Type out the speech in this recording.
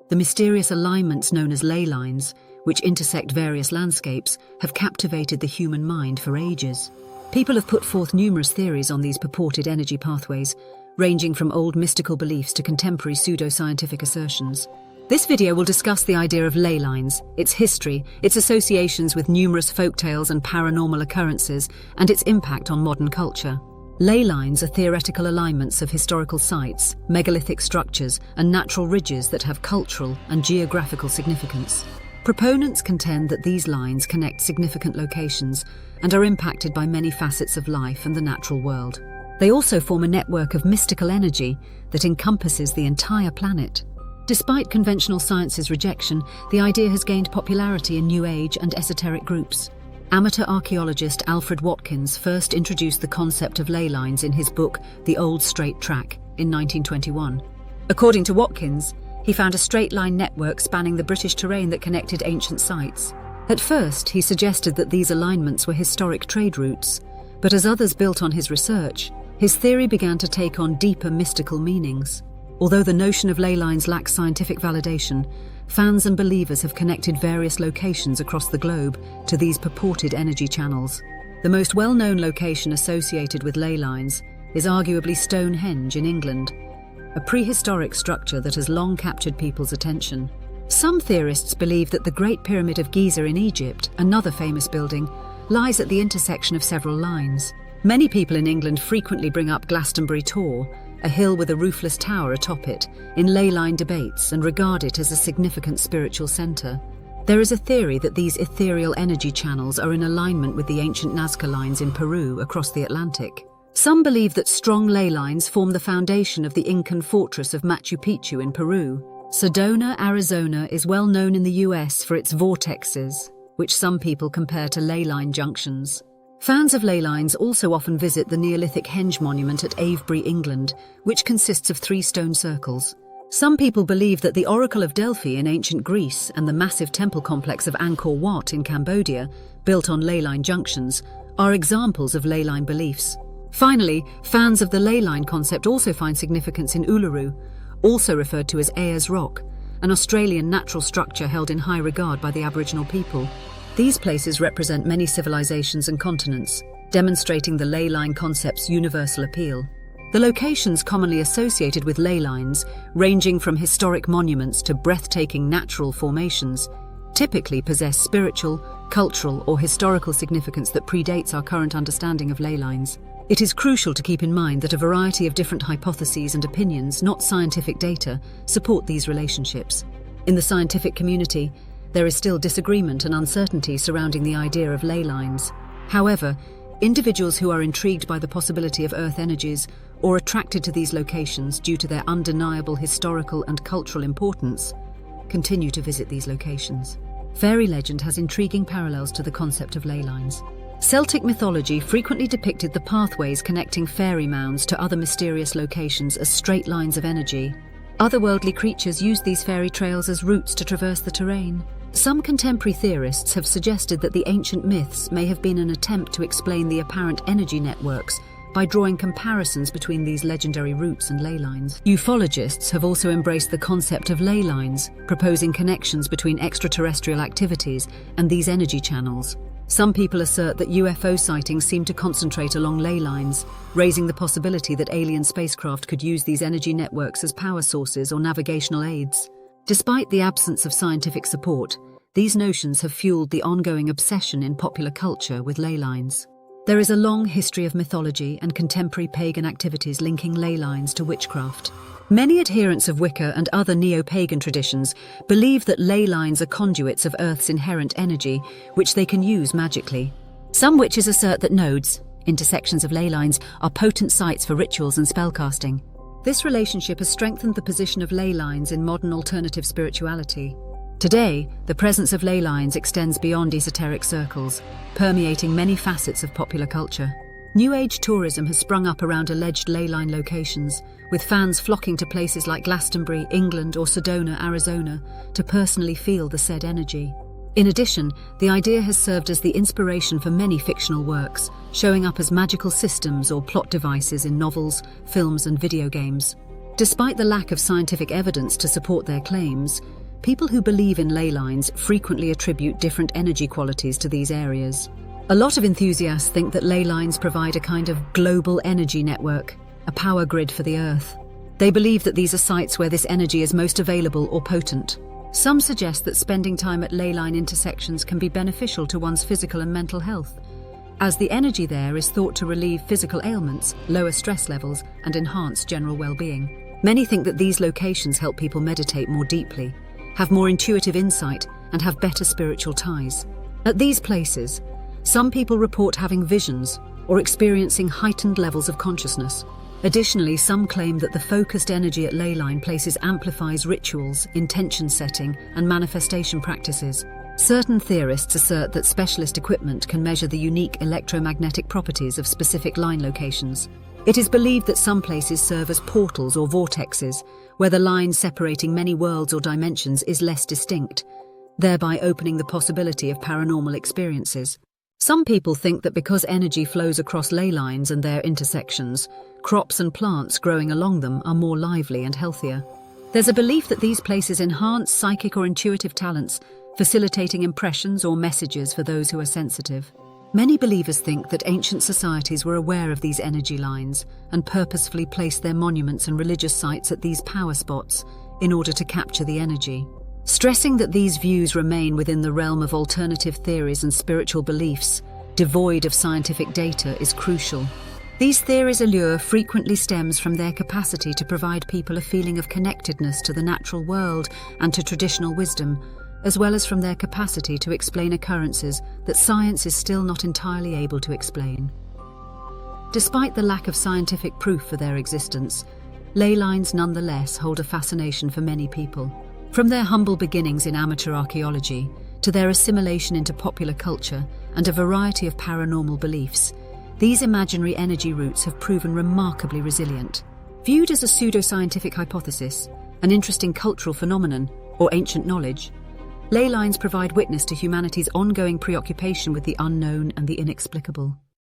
The mysterious alignments known as ley lines, which intersect various landscapes, have captivated the human mind for ages. People have put forth numerous theories on these purported energy pathways, ranging from old mystical beliefs to contemporary pseudoscientific assertions. This video will discuss the idea of ley lines, its history, its associations with numerous folktales and paranormal occurrences, and its impact on modern culture. Ley lines are theoretical alignments of historical sites, megalithic structures, and natural ridges that have cultural and geographical significance. Proponents contend that these lines connect significant locations and are impacted by many facets of life and the natural world. They also form a network of mystical energy that encompasses the entire planet. Despite conventional science's rejection, the idea has gained popularity in New Age and esoteric groups. Amateur archaeologist Alfred Watkins first introduced the concept of ley lines in his book, The Old Straight Track, in 1921. According to Watkins, he found a straight-line network spanning the British terrain that connected ancient sites. At first, he suggested that these alignments were historic trade routes, but as others built on his research, his theory began to take on deeper mystical meanings. Although the notion of ley lines lacks scientific validation, fans and believers have connected various locations across the globe to these purported energy channels. The most well-known location associated with ley lines is arguably Stonehenge in England, a prehistoric structure that has long captured people's attention. Some theorists believe that the Great Pyramid of Giza in Egypt, another famous building, lies at the intersection of several lines. Many people in England frequently bring up Glastonbury Tor, a hill with a roofless tower atop it, in ley line debates and regard it as a significant spiritual centre. There is a theory that these ethereal energy channels are in alignment with the ancient Nazca lines in Peru across the Atlantic. Some believe that strong ley lines form the foundation of the Incan fortress of Machu Picchu in Peru. Sedona, Arizona is well known in the US for its vortexes, which some people compare to ley line junctions. Fans of ley lines also often visit the Neolithic Henge monument at Avebury, England, which consists of 3 stone circles. Some people believe that the Oracle of Delphi in ancient Greece and the massive temple complex of Angkor Wat in Cambodia, built on ley line junctions, are examples of ley line beliefs. Finally, fans of the ley line concept also find significance in Uluru, also referred to as Ayers Rock, an Australian natural structure held in high regard by the Aboriginal people. These places represent many civilizations and continents, demonstrating the ley line concept's universal appeal. The locations commonly associated with ley lines, ranging from historic monuments to breathtaking natural formations, typically possess spiritual, cultural, or historical significance that predates our current understanding of ley lines. It is crucial to keep in mind that a variety of different hypotheses and opinions, not scientific data, support these relationships. In the scientific community, there is still disagreement and uncertainty surrounding the idea of ley lines. However, individuals who are intrigued by the possibility of Earth energies or attracted to these locations due to their undeniable historical and cultural importance continue to visit these locations. Fairy legend has intriguing parallels to the concept of ley lines. Celtic mythology frequently depicted the pathways connecting fairy mounds to other mysterious locations as straight lines of energy. Otherworldly creatures used these fairy trails as routes to traverse the terrain. Some contemporary theorists have suggested that the ancient myths may have been an attempt to explain the apparent energy networks by drawing comparisons between these legendary routes and ley lines. Ufologists have also embraced the concept of ley lines, proposing connections between extraterrestrial activities and these energy channels. Some people assert that UFO sightings seem to concentrate along ley lines, raising the possibility that alien spacecraft could use these energy networks as power sources or navigational aids. Despite the absence of scientific support, these notions have fueled the ongoing obsession in popular culture with ley lines. There is a long history of mythology and contemporary pagan activities linking ley lines to witchcraft. Many adherents of Wicca and other neo-pagan traditions believe that ley lines are conduits of Earth's inherent energy, which they can use magically. Some witches assert that nodes, intersections of ley lines, are potent sites for rituals and spellcasting. This relationship has strengthened the position of ley lines in modern alternative spirituality. Today, the presence of ley lines extends beyond esoteric circles, permeating many facets of popular culture. New Age tourism has sprung up around alleged ley line locations, with fans flocking to places like Glastonbury, England, or Sedona, Arizona, to personally feel the said energy. In addition, the idea has served as the inspiration for many fictional works, showing up as magical systems or plot devices in novels, films, and video games. Despite the lack of scientific evidence to support their claims, People who believe in ley lines frequently attribute different energy qualities to these areas. A lot of enthusiasts think that ley lines provide a kind of global energy network, a power grid for the Earth. They believe that these are sites where this energy is most available or potent. Some suggest that spending time at ley line intersections can be beneficial to one's physical and mental health, as the energy there is thought to relieve physical ailments, lower stress levels, and enhance general well-being. Many think that these locations help people meditate more deeply, have more intuitive insight, and have better spiritual ties. At these places, some people report having visions or experiencing heightened levels of consciousness. Additionally, some claim that the focused energy at ley line places amplifies rituals, intention setting, and manifestation practices. Certain theorists assert that specialist equipment can measure the unique electromagnetic properties of specific line locations. It is believed that some places serve as portals or vortexes, where the line separating many worlds or dimensions is less distinct, thereby opening the possibility of paranormal experiences. Some people think that because energy flows across ley lines and their intersections, crops and plants growing along them are more lively and healthier. There's a belief that these places enhance psychic or intuitive talents, facilitating impressions or messages for those who are sensitive. Many believers think that ancient societies were aware of these energy lines and purposefully placed their monuments and religious sites at these power spots in order to capture the energy. Stressing that these views remain within the realm of alternative theories and spiritual beliefs, devoid of scientific data, is crucial. These theories' allure frequently stems from their capacity to provide people a feeling of connectedness to the natural world and to traditional wisdom, as well as from their capacity to explain occurrences that science is still not entirely able to explain. Despite the lack of scientific proof for their existence, ley lines nonetheless hold a fascination for many people. From their humble beginnings in amateur archaeology to their assimilation into popular culture and a variety of paranormal beliefs, these imaginary energy routes have proven remarkably resilient. Viewed as a pseudoscientific hypothesis, an interesting cultural phenomenon, or ancient knowledge, ley lines provide witness to humanity's ongoing preoccupation with the unknown and the inexplicable.